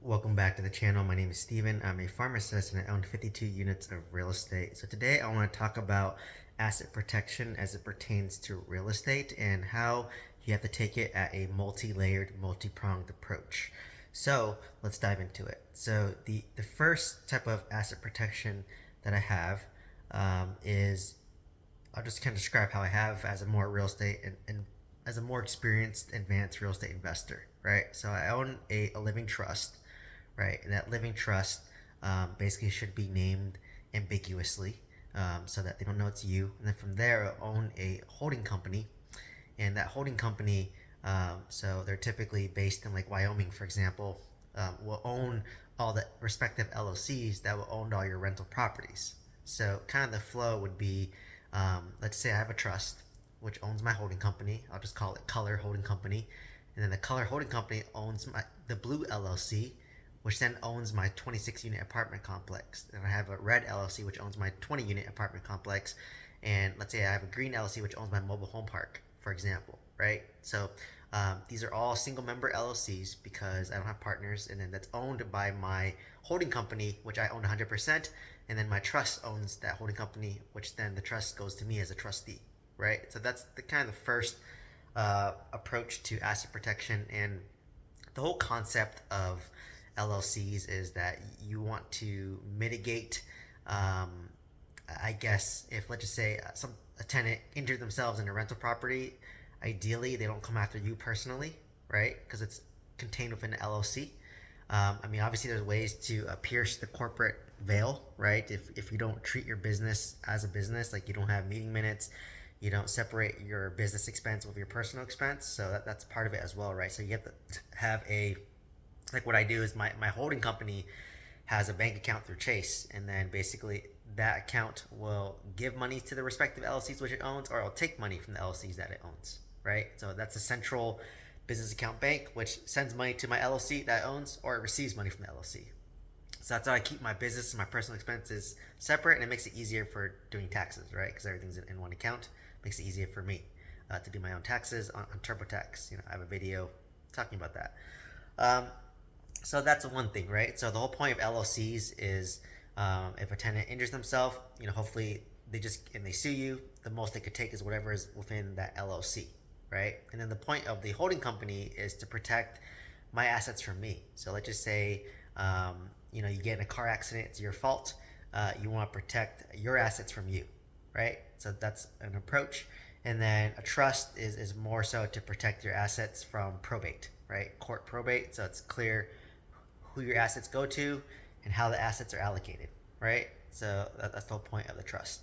Welcome back to the channel. My name is Steven. I'm a pharmacist and I own 52 units of real estate. So today I want to talk about asset protection as it pertains to real estate and how you have to take it at a multi-layered, multi-pronged approach. So let's dive into it. So the first type of asset protection that I have is I'll just kind of describe how I have as a more real estate and as a more experienced, advanced real estate investor, right? So I own a living trust, right? And that living trust basically should be named ambiguously so that they don't know it's you. And then from there, I own a holding company, and that holding company, so they're typically based in like Wyoming, for example, will own all the respective LLCs that will own all your rental properties. So kind of the flow would be, let's say I have a trust which owns my holding company. I'll just call it Color Holding Company, and then the Color Holding Company owns the Blue LLC, which then owns my 26 unit apartment complex. And I have a Red LLC, which owns my 20 unit apartment complex. And let's say I have a Green LLC, which owns my mobile home park, for example, right? So these are all single member LLCs because I don't have partners. And then that's owned by my holding company, which I own 100%. And then my trust owns that holding company, which then the trust goes to me as a trustee, right? So that's the kind of the first approach to asset protection. And the whole concept of LLCs is that you want to mitigate, I guess, if let's just say a tenant injured themselves in a rental property, ideally they don't come after you personally, right? Because it's contained within an LLC. I mean, obviously, there's ways to pierce the corporate veil, right? If you don't treat your business as a business, like you don't have meeting minutes, you don't separate your business expense with your personal expense, so that's part of it as well, right? So you have to have a, like what I do is my holding company has a bank account through Chase, and then basically that account will give money to the respective LLCs which it owns, or it'll take money from the LLCs that it owns, right? So that's a central business account bank which sends money to my LLC that it owns, or it receives money from the LLC. So that's how I keep my business and my personal expenses separate, and it makes it easier for doing taxes, right? Because everything's in one account. It makes it easier for me to do my own taxes on TurboTax. You know, I have a video talking about that. Um, so that's one thing, right? So the whole point of LLCs is if a tenant injures themselves, you know, hopefully they sue you, the most they could take is whatever is within that LLC, right? And then the point of the holding company is to protect my assets from me. So let's just say, you know, you get in a car accident, it's your fault. You want to protect your assets from you, right? So that's an approach. And then a trust is more so to protect your assets from probate, right? Court probate. So it's clear who your assets go to and how the assets are allocated, right? So that's the whole point of the trust.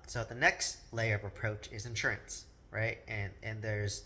So the next layer of approach is insurance, right? And there's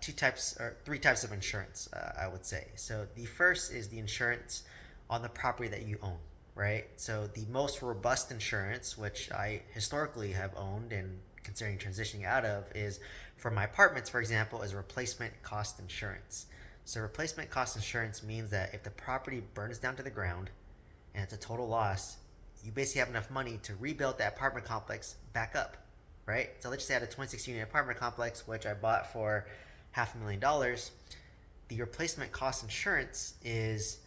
two types or three types of insurance, I would say. So the first is the insurance on the property that you own, right? So the most robust insurance, which I historically have owned and considering transitioning out of, is for my apartments, for example, is replacement cost insurance. So replacement cost insurance means that if the property burns down to the ground and it's a total loss, you basically have enough money to rebuild that apartment complex back up, right? So let's just say I had a 26 unit apartment complex, which I bought for $500,000. The replacement cost insurance is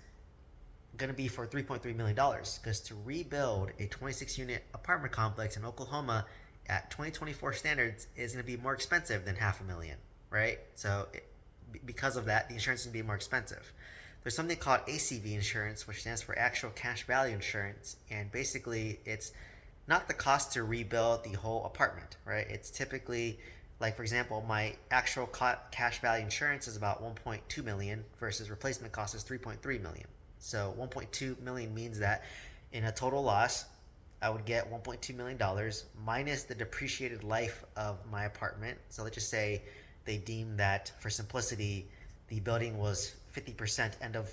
going to be for $3.3 million because to rebuild a 26 unit apartment complex in Oklahoma at 2024 standards is going to be more expensive than $500,000, right? So because of that, the insurance is going to be more expensive. There's something called ACV insurance, which stands for actual cash value insurance, and basically it's not the cost to rebuild the whole apartment, right? It's typically, like for example, my actual cash value insurance is about 1.2 million versus replacement cost is 3.3 million. So 1.2 million means that in a total loss, I would get $1.2 million minus the depreciated life of my apartment. So let's just say they deem that, for simplicity, the building was 50% end of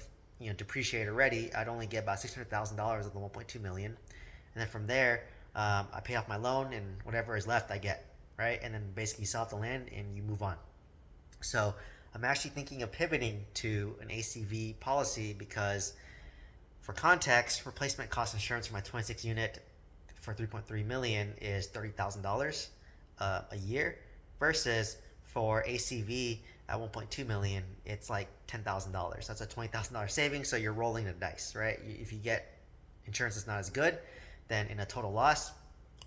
depreciated already. I'd only get about $600,000 of the 1.2 million, and then from there, I pay off my loan, and whatever is left, I get, right. And then basically you sell off the land and you move on. So I'm actually thinking of pivoting to an ACV policy because, for context, replacement cost insurance for my 26 unit for 3.3 million is $30,000 a year, versus for ACV at 1.2 million, it's like $10,000. That's a $20,000 savings. So you're rolling the dice, right? If you get insurance that's not as good, then in a total loss,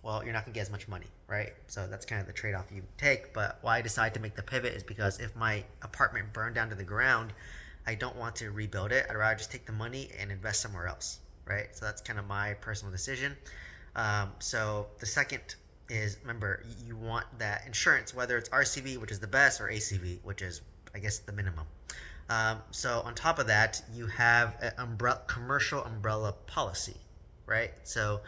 well, you're not gonna get as much money, right? So that's kind of the trade-off you take. But why I decided to make the pivot is because if my apartment burned down to the ground, I don't want to rebuild it. I'd rather just take the money and invest somewhere else, right? So that's kind of my personal decision. So the second is, remember, you want that insurance, whether it's RCV, which is the best, or ACV, which is, I guess, the minimum. So on top of that, you have an commercial umbrella policy, right? So,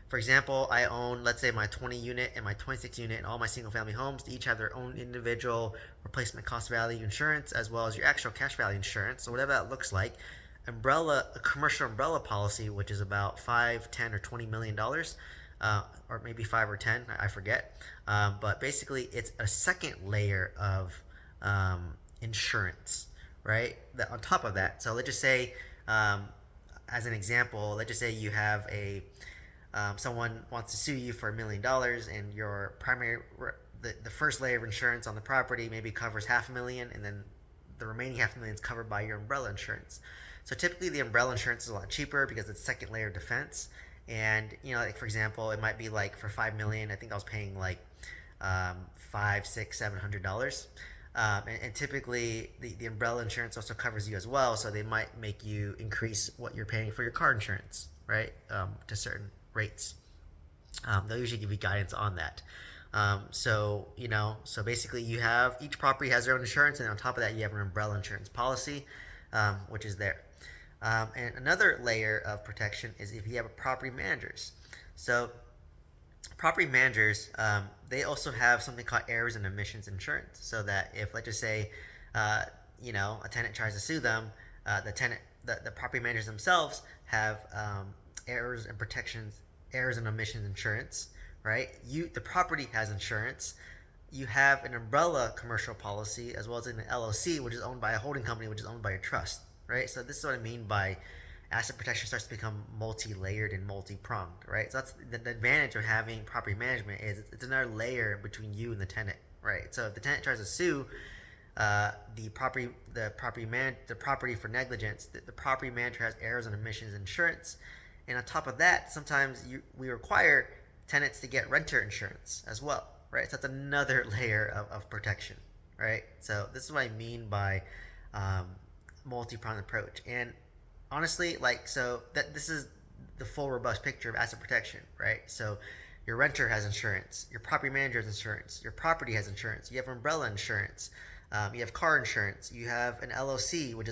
for example, I own, let's say, my 20 unit and my 26 unit and all my single family homes. They each have their own individual replacement cost value insurance, as well as your actual cash value insurance. So whatever that looks like, a commercial umbrella policy, which is about 5, 10, or $20 million, or maybe 5 or 10, I forget. But basically, it's a second layer of insurance, right? That on top of that. So let's just say, as an example, let's just say you have someone wants to sue you for $1 million, and your the first layer of insurance on the property maybe covers $500,000, and then the remaining $500,000 is covered by your umbrella insurance. So typically the umbrella insurance is a lot cheaper because it's second layer of defense. And like for example, it might be like for $5 million, I think I was paying like five, six, $700. And typically the umbrella insurance also covers you as well, so they might make you increase what you're paying for your car insurance, right? To certain rates. They'll usually give you guidance on that. So basically you have, each property has their own insurance, and on top of that you have an umbrella insurance policy, which is there. And another layer of protection is if you have a property managers. So property managers, they also have something called errors and omissions insurance. So that if, let's just say, a tenant tries to sue them, the property managers themselves have errors and omissions insurance, right? The property has insurance. You have an umbrella commercial policy, as well as an LLC, which is owned by a holding company, which is owned by a trust, right? So this is what I mean by asset protection starts to become multi-layered and multi-pronged, right? So that's the advantage of having property management, is it's another layer between you and the tenant, right? So if the tenant tries to sue the property for negligence, the property manager has errors and omissions insurance, and on top of that, sometimes we require tenants to get renter insurance as well, right? So that's another layer of protection, right? So this is what I mean by multi-pronged approach. And honestly, this is the full robust picture of asset protection, right? So your renter has insurance, your property manager has insurance, your property has insurance, you have umbrella insurance, you have car insurance, you have an LLC, which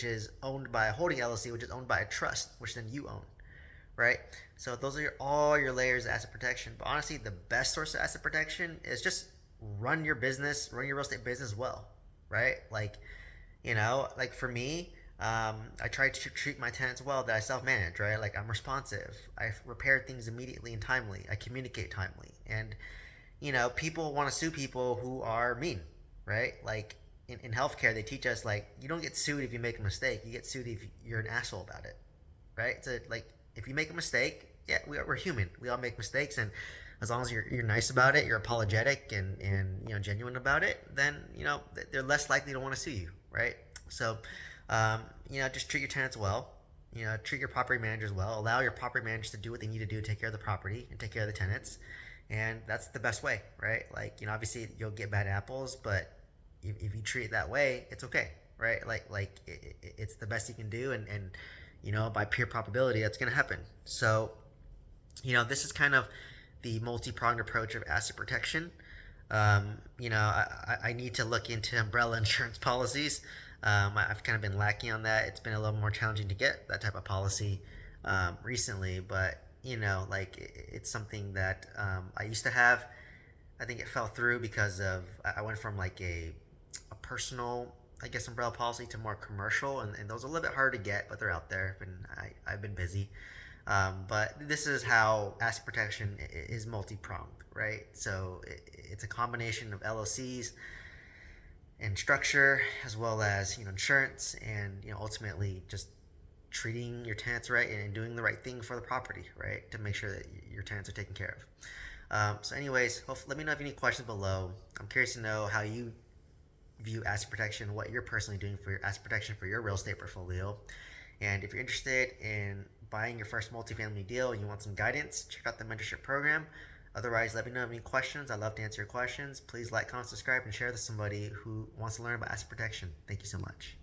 is owned by a holding LLC, which is owned by a trust, which then you own, right? So those are all your layers of asset protection. But honestly, the best source of asset protection is just run your real estate business well, right? Like for me, I try to treat my tenants well that I self-manage, right? Like I'm responsive. I repair things immediately and timely. I communicate timely. And, people want to sue people who are mean, right? Like in healthcare, they teach us, like, you don't get sued if you make a mistake. You get sued if you're an asshole about it, right? So like, if you make a mistake, yeah, we're human. We all make mistakes, and as long as you're nice about it, you're apologetic and genuine about it, then they're less likely to want to sue you, right? So just treat your tenants well. Treat your property managers well. Allow your property managers to do what they need to do to take care of the property and take care of the tenants, and that's the best way, right? Like obviously you'll get bad apples, but if you treat it that way, it's okay, right? It's the best you can do, and by pure probability, that's going to happen. So this is kind of the multi-pronged approach of asset protection. I need to look into umbrella insurance policies. I've kind of been lacking on that. It's been a little more challenging to get that type of policy recently, but it's something that I used to have. I think it fell through because I went from like a personal, I guess, umbrella policy to more commercial, and those are a little bit hard to get, but they're out there. I've been busy. But this is how asset protection is multi-pronged, right? So it's a combination of LLCs and structure, as well as insurance, and ultimately just treating your tenants right and doing the right thing for the property, right, to make sure that your tenants are taken care of. So anyways, let me know if you have any questions below. I'm curious to know how you view asset protection, what you're personally doing for your asset protection for your real estate portfolio. And if you're interested in buying your first multifamily deal and you want some guidance, check out the mentorship program. Otherwise, let me know if you have any questions. I'd love to answer your questions. Please like, comment, subscribe, and share with somebody who wants to learn about asset protection. Thank you so much.